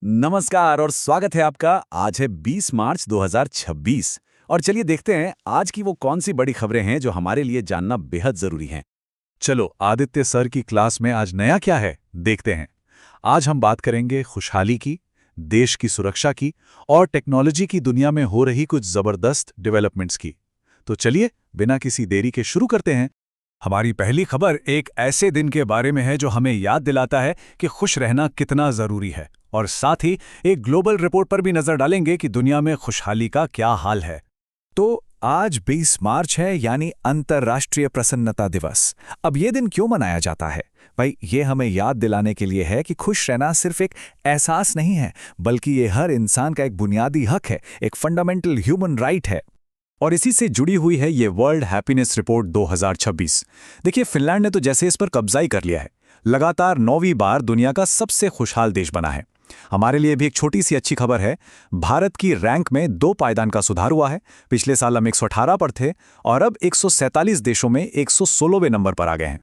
नमस्कार और स्वागत है आपका। आज है 20 मार्च 2026 और चलिए देखते हैं आज की वो कौन सी बड़ी खबरें हैं जो हमारे लिए जानना बेहद जरूरी हैं। चलो आदित्य सर की क्लास में आज नया क्या है देखते हैं। आज हम बात करेंगे खुशहाली की, देश की सुरक्षा की और टेक्नोलॉजी की दुनिया में हो रही कुछ जबरदस्त डेवलपमेंट्स की। तो चलिए बिना किसी देरी के शुरू करते हैं। हमारी पहली खबर एक ऐसे दिन के बारे में है जो हमें याद दिलाता है कि खुश रहना कितना जरूरी है, और साथ ही एक ग्लोबल रिपोर्ट पर भी नजर डालेंगे कि दुनिया में खुशहाली का क्या हाल है। तो आज 20 मार्च है, यानी अंतर्राष्ट्रीय प्रसन्नता दिवस। अब ये दिन क्यों मनाया जाता है? भाई, ये हमें याद दिलाने के लिए है कि खुश रहना सिर्फ एक एहसास नहीं है, बल्कि ये हर इंसान का एक बुनियादी हक है, एक फंडामेंटल ह्यूमन राइट है। और इसी से जुड़ी हुई है ये वर्ल्ड हैप्पीनेस रिपोर्ट 2026। देखिए, फिनलैंड ने तो जैसे इस पर कब्जा ही कर लिया है, लगातार 9वीं बार दुनिया का सबसे खुशहाल देश बना है। हमारे लिए भी एक छोटी सी अच्छी खबर है। भारत की रैंक में 2 पायदान का सुधार हुआ है। पिछले साल हम 118 पर थे और अब 147 देशों में 116वें नंबर पर आ गए हैं।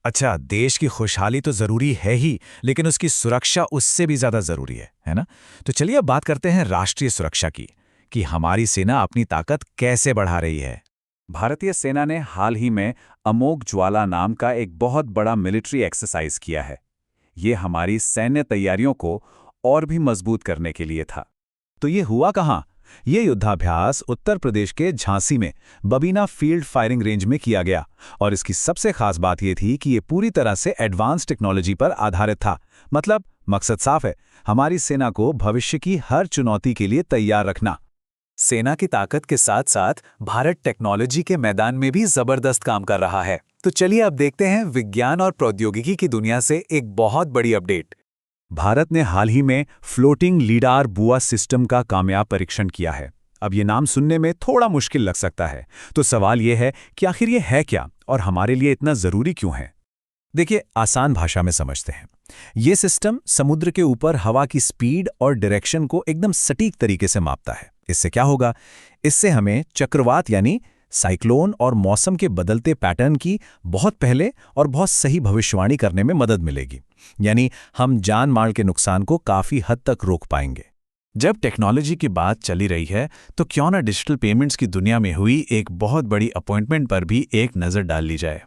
अच्छा, देश की खुशहाली तो जरूरी है ही, लेकिन उसकी सुरक्षा उससे भी ज्यादा जरूरी है ना? तो चलिए अब बात करते हैं राष्ट्रीय सुरक्षा की, कि हमारी सेना अपनी ताकत कैसे बढ़ा रही है। भारतीय सेना ने हाल ही में अमोघ ज्वाला नाम का एक बहुत बड़ा मिलिट्री एक्सरसाइज किया है। ये हमारी सैन्य तैयारियों को और भी मजबूत करने के लिए था। तो ये हुआ कहाँ? ये युद्धाभ्यास उत्तर प्रदेश के झांसी में बबीना फील्ड फायरिंग रेंज में किया गया, और इसकी सबसे खास बात ये थी कि ये पूरी तरह से एडवांस टेक्नोलॉजी पर आधारित था। मतलब मकसद साफ है, हमारी सेना को भविष्य की हर चुनौती के लिए तैयार रखना। सेना की ताकत के साथ साथ भारत टेक्नोलॉजी के मैदान में भी जबरदस्त काम कर रहा है। तो चलिए अब देखते हैं विज्ञान और प्रौद्योगिकी की दुनिया से एक बहुत बड़ी अपडेट। भारत ने हाल ही में फ्लोटिंग लीडार बुआ सिस्टम का कामयाब परीक्षण किया है। अब ये नाम सुनने में थोड़ा मुश्किल लग सकता है, तो सवाल ये है कि आखिर ये है क्या और हमारे लिए इतना जरूरी क्यों है? देखिए, आसान भाषा में समझते हैं। ये सिस्टम समुद्र के ऊपर हवा की स्पीड और डायरेक्शन को एकदम सटीक तरीके से मापता है। इससे क्या होगा? इससे हमें चक्रवात यानी साइक्लोन और मौसम के बदलते पैटर्न की बहुत पहले और बहुत सही भविष्यवाणी करने में मदद मिलेगी। यानी हम जान माल के नुकसान को काफी हद तक रोक पाएंगे। जब टेक्नोलॉजी की बात चली रही है, तो क्यों ना डिजिटल पेमेंट्स की दुनिया में हुई एक बहुत बड़ी अपॉइंटमेंट पर भी एक नज़र डाल ली जाए।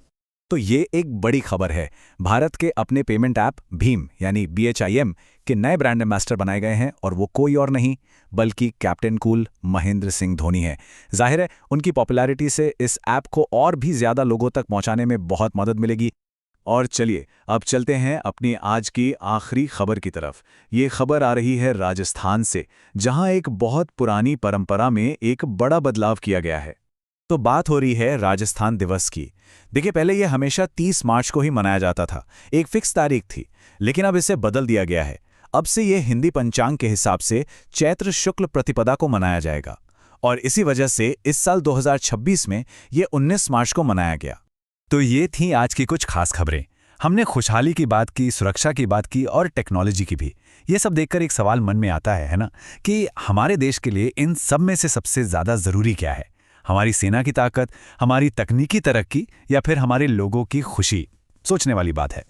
तो ये एक बड़ी खबर है। भारत के अपने पेमेंट ऐप भीम यानी BHIM के नए ब्रांड एम्बेसडर बनाए गए हैं, और वो कोई और नहीं बल्कि कैप्टन कूल महेंद्र सिंह धोनी है। जाहिर है, उनकी पॉपुलैरिटी से इस ऐप को और भी ज्यादा लोगों तक पहुंचाने में बहुत मदद मिलेगी। और चलिए अब चलते हैं अपनी आज की आखिरी खबर की तरफ। ये खबर आ रही है राजस्थान से, जहां एक बहुत पुरानी परंपरा में एक बड़ा बदलाव किया गया है। तो बात हो रही है राजस्थान दिवस की। देखिए, पहले यह हमेशा 30 मार्च को ही मनाया जाता था, एक फिक्स तारीख थी, लेकिन अब इसे बदल दिया गया है। अब से यह हिंदी पंचांग के हिसाब से चैत्र शुक्ल प्रतिपदा को मनाया जाएगा, और इसी वजह से इस साल 2026 में यह 19 मार्च को मनाया गया। तो ये थी आज की कुछ खास खबरें। हमने खुशहाली की बात की, सुरक्षा की बात की और टेक्नोलॉजी की भी। ये सब देखकर एक सवाल मन में आता है ना, कि हमारे देश के लिए इन सब में से सबसे ज्यादा जरूरी क्या है? हमारी सेना की ताकत, हमारी तकनीकी तरक्की, या फिर हमारे लोगों की खुशी? सोचने वाली बात है।